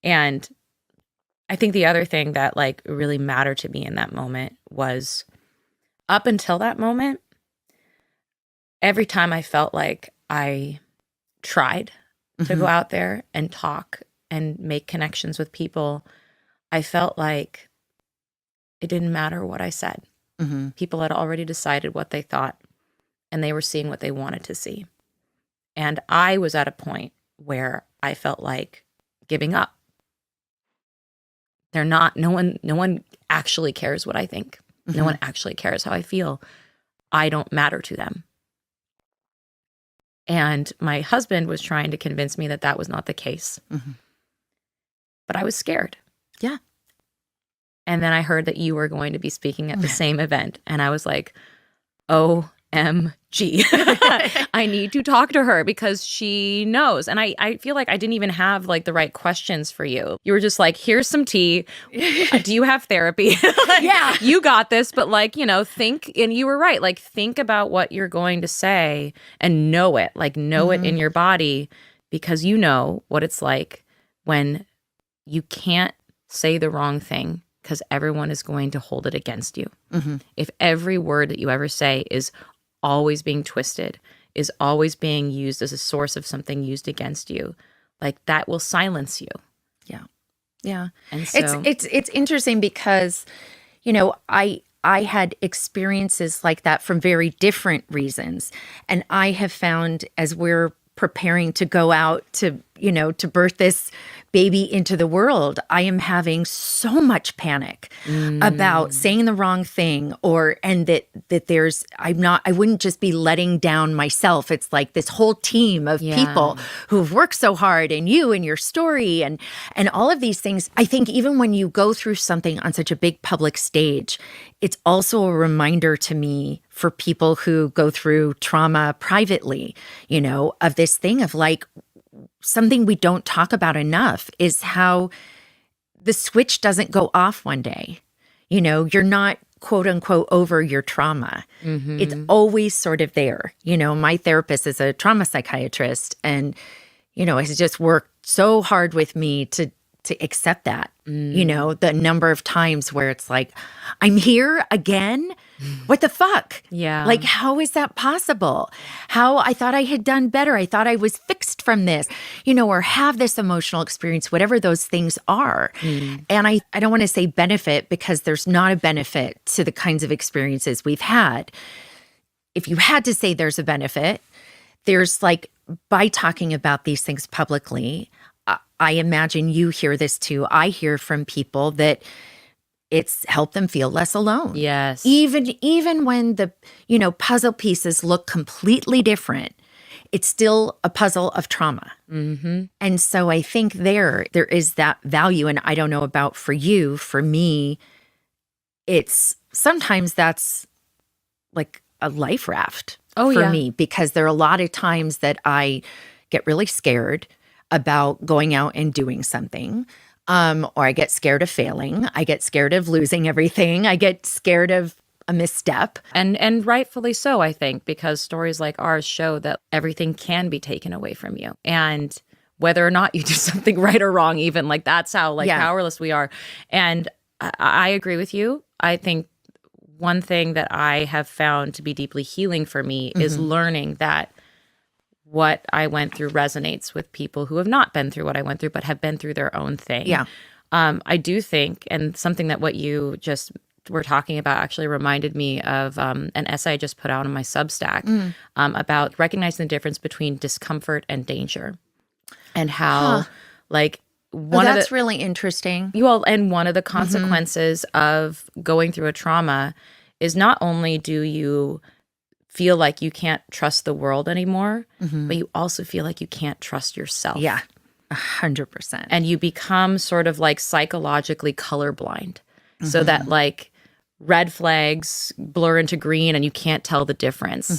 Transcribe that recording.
And I think the other thing that like really mattered to me in that moment was up until that moment, every time I felt like I tried to go out there and talk and make connections with people, I felt like it didn't matter what I said. People had already decided what they thought, and they were seeing what they wanted to see. And I was at a point where I felt like giving up. No one actually cares what I think. No one actually cares how I feel. I don't matter to them. And my husband was trying to convince me that that was not the case. But I was scared. Yeah. And then I heard that you were going to be speaking at the same event. And I was like, OMG. I need to talk to her because she knows. And I feel like I didn't even have like the right questions for you. You were just like, here's some tea. Do you have therapy? Like, Yeah. You got this, but like, think, and you were right. Like, think about what you're going to say and know it. Like, know it in your body, because you know what it's like when you can't say the wrong thing because everyone is going to hold it against you. If every word that you ever say is always being twisted, is always being used as a source of something used against you, like that will silence you. Yeah. Yeah. And so it's interesting because, I had experiences like that from very different reasons. And I have found, as we're preparing to go out to birth this baby into the world, I am having so much panic about saying the wrong thing, and that I wouldn't just be letting down myself. It's like this whole team of people who've worked so hard, and you and your story and all of these things. I think even when you go through something on such a big public stage, it's also a reminder to me for people who go through trauma privately, of this thing of like, something we don't talk about enough is how the switch doesn't go off one day. You're not quote unquote over your trauma. It's always sort of there. My therapist is a trauma psychiatrist, and, has just worked so hard with me to accept that, the number of times where it's like, I'm here again. What the fuck? Yeah. Like, how is that possible? How I thought I had done better. I thought I was fixed from this, or have this emotional experience, whatever those things are. And I don't want to say benefit, because there's not a benefit to the kinds of experiences we've had. If you had to say there's a benefit, there's like, by talking about these things publicly, I imagine you hear this too. I hear from people that it's helped them feel less alone. Yes. Even when the, puzzle pieces look completely different, it's still a puzzle of trauma. And so I think there is that value. And I don't know about for you. For me, it's sometimes that's like a life raft for me, because there are a lot of times that I get really scared about going out and doing something. Or I get scared of failing. I get scared of losing everything. I get scared of a misstep. And rightfully so, I think, because stories like ours show that everything can be taken away from you. And whether or not you do something right or wrong, even, like, that's how powerless we are. And I agree with you. I think one thing that I have found to be deeply healing for me is learning that what I went through resonates with people who have not been through what I went through, but have been through their own thing. Yeah. I do think, and something that what you just were talking about actually reminded me of an essay I just put out on my Substack about recognizing the difference between discomfort and danger, and how like that's really interesting. And one of the consequences of going through a trauma is not only do you feel like you can't trust the world anymore, but you also feel like you can't trust yourself. Yeah, 100%. And you become sort of like psychologically colorblind, so that like red flags blur into green and you can't tell the difference.